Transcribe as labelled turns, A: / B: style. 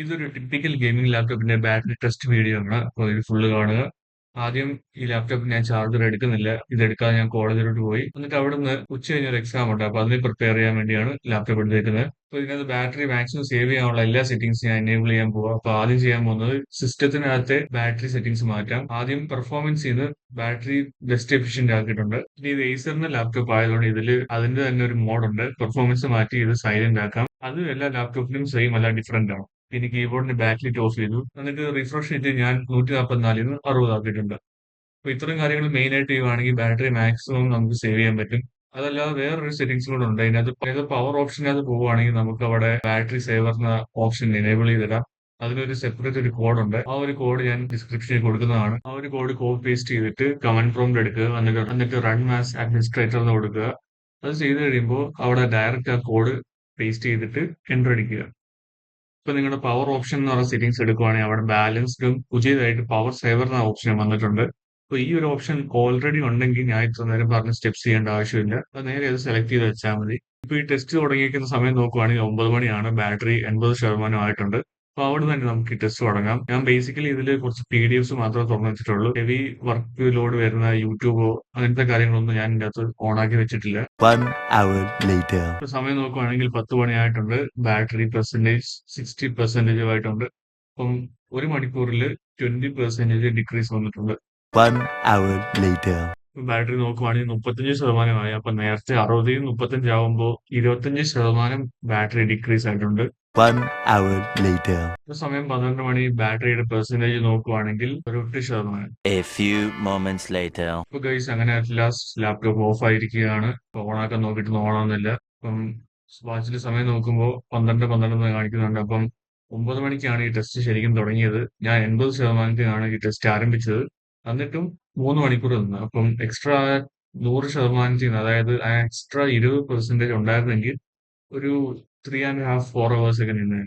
A: ഇതൊരു typical gaming ലാപ്ടോപ്പിന്റെ battery test video ആണ്. അപ്പോൾ ഇത് ഫുള്ള് കാണുക. ആദ്യം ഈ ലാപ്ടോപ്പ് ഞാൻ ചാർജർ എടുക്കുന്നില്ല. ഇതെടുക്കാതെ ഞാൻ കോളേജിലോട്ട് പോയി. എന്നിട്ട് അവിടുന്ന് ഉച്ച കഴിഞ്ഞ് ഒരു എക്സാം ഉണ്ട്. അപ്പോൾ അതിന് പ്രിപ്പയർ ചെയ്യാൻ വേണ്ടിയാണ് ലാപ്ടോപ്പ് എടുത്തേക്കുന്നത്. അപ്പോൾ ഇതിനകത്ത് ബാറ്ററി മാക്സിമം സേവ് ചെയ്യാനുള്ള എല്ലാ സെറ്റിംഗ്സും ഞാൻ എനേബിൾ ചെയ്യാൻ പോവാം. അപ്പോൾ ആദ്യം ചെയ്യാൻ പോകുന്നത് സിസ്റ്റത്തിനകത്തെ ബാറ്ററി സെറ്റിംഗ്സ് മാറ്റാം. ആദ്യം പെർഫോമൻസ് ചെയ്ത് ബാറ്ററി ബെസ്റ്റ് എഫിഷ്യന്റ് ആക്കിയിട്ടുണ്ട്. ഇനി ഇത് ഏസറിന്റെ ലാപ്ടോപ്പ് ആയതുകൊണ്ട് ഇതിൽ അതിന്റെ തന്നെ ഒരു മോഡുണ്ട്. പെർഫോമൻസ് മാറ്റി ഇത് സൈലന്റ് ആക്കാം. അത് എല്ലാ ലാപ്ടോപ്പിലും സെയിം അല്ല, ഡിഫറെന്റ് ആണ്. പിന്നെ കീബോർഡിന്റെ ബാക്ക് ലൈറ്റ് ഓഫ് ചെയ്തു. എന്നിട്ട് റിഫ്രഷ് ചെയ്തിട്ട് ഞാൻ 144 60 ആക്കിയിട്ടുണ്ട്. അപ്പൊ ഇത്രയും കാര്യങ്ങൾ മെയിൻ ആയിട്ട് ചെയ്യുവാണെങ്കിൽ ബാറ്ററി മാക്സിമം നമുക്ക് സേവ് ചെയ്യാൻ പറ്റും. അതല്ലാതെ വേറൊരു സെറ്റിംഗ്സ് കൂടെ ഉണ്ട്. അതിനകത്ത് പവർ ഓപ്ഷനകത്ത് പോവുകയാണെങ്കിൽ നമുക്ക് അവിടെ ബാറ്ററി സേവർ എന്ന ഓപ്ഷൻ എനേബിൾ ചെയ്തിടാം. അതിനൊരു സെപ്പറേറ്റ് ഒരു കോഡ് ഉണ്ട്. ആ ഒരു കോഡ് ഞാൻ ഡിസ്ക്രിപ്ഷനിൽ കൊടുക്കുന്നതാണ്. ആ ഒരു കോഡ് കോപ്പി പേസ്റ്റ് ചെയ്തിട്ട് കമന്റ് പ്രോംപ്റ്റ് എടുക്കുക. എന്നിട്ട് റൺ ആസ് അഡ്മിനിസ്ട്രേറ്റർ എന്ന് കൊടുക്കുക. അത് ചെയ്ത് കഴിയുമ്പോൾ അവിടെ ഡയറക്റ്റ് ആ കോഡ് പേസ്റ്റ് ചെയ്തിട്ട് എന്റർ അടിക്കുക. ഇപ്പൊ നിങ്ങളുടെ പവർ ഓപ്ഷൻ എന്ന് പറഞ്ഞ സെറ്റിംഗ്സ് എടുക്കുവാണെങ്കിൽ അവിടെ ബാലൻസ്ഡും പുതിയതായിട്ട് പവർ സേവർ എന്ന ഓപ്ഷൻ വന്നിട്ടുണ്ട്. അപ്പൊ ഈ ഒരു ഓപ്ഷൻ ഓൾറെഡി ഉണ്ടെങ്കിൽ ഞാൻ ഇത്ര നേരം പറഞ്ഞ സ്റ്റെപ്സ് ചെയ്യേണ്ട ആവശ്യമില്ല. അത് നേരെ അത് സെലക്ട് ചെയ്ത് വെച്ചാൽ മതി. ഇപ്പൊ ഈ ടെസ്റ്റ് തുടങ്ങിയിരിക്കുന്ന സമയം നോക്കുവാണെങ്കിൽ 9 മണിയാണ്. ബാറ്ററി 80% ആയിട്ടുണ്ട്. അപ്പൊ അവിടെ തന്നെ നമുക്ക് ഈ ടെസ്റ്റ് തുടങ്ങാം. ഞാൻ ബേസിക്കലി ഇതിൽ കുറച്ച് PDF മാത്രമേ തുറന്നു വെച്ചിട്ടുള്ളൂ. ഹെവി വർക്ക് ലോഡ് വരുന്ന യൂട്യൂബോ അങ്ങനത്തെ കാര്യങ്ങളൊന്നും ഞാൻ ഇതിന്റെ അകത്ത് ഓണാക്കി വെച്ചിട്ടില്ല.
B: 1 hour later.
A: ഇപ്പൊ സമയം നോക്കുവാണെങ്കിൽ 10 മണിയായിട്ടുണ്ട്. ബാറ്ററി പെർസെന്റേജ് 60% ആയിട്ടുണ്ട്. അപ്പം ഒരു മണിക്കൂറിൽ 20% ഡിക്രീസ് വന്നിട്ടുണ്ട്.
B: 1 hour later.
A: ബാറ്ററി നോക്കുവാണെങ്കിൽ 35%. അപ്പൊ നേരത്തെ 60 35 ആവുമ്പോൾ 25% ബാറ്ററി ഡിക്രീസ് ആയിട്ടുണ്ട്.
B: 1 hour later.
A: ഇപ്പൊ സമയം 12 മണി. ബാറ്ററിയുടെ പെർസെന്റേജ് നോക്കുവാണെങ്കിൽ ഒരു 8%.
B: A few moments later.
A: ഇപ്പൊ ഗൈസ് അങ്ങനെ ലാപ്ടോപ്പ് ഓഫ് ആയിരിക്കുകയാണ്. ഓണാക്കാൻ നോക്കിയിട്ട് ഓണാവുന്നില്ല. അപ്പം വാച്ചിൽ സമയം നോക്കുമ്പോൾ 12 കാണിക്കുന്നുണ്ട്. അപ്പം 9 മണിക്കാണ് ഈ ടെസ്റ്റ് ശരിക്കും തുടങ്ങിയത്. ഞാൻ 80%-ത്തിനാണ് ഈ ടെസ്റ്റ് ആരംഭിച്ചത്. എന്നിട്ടും 3 മണിക്കൂർ നിന്ന്. അപ്പം എക്സ്ട്രാ 100%-ത്തിന്, അതായത് ആ എക്സ്ട്രാ 20% ഉണ്ടായിരുന്നെങ്കിൽ ഒരു 3 ആൻഡ് ഹാഫ് 4 hours ഒക്കെ നിന്ന്.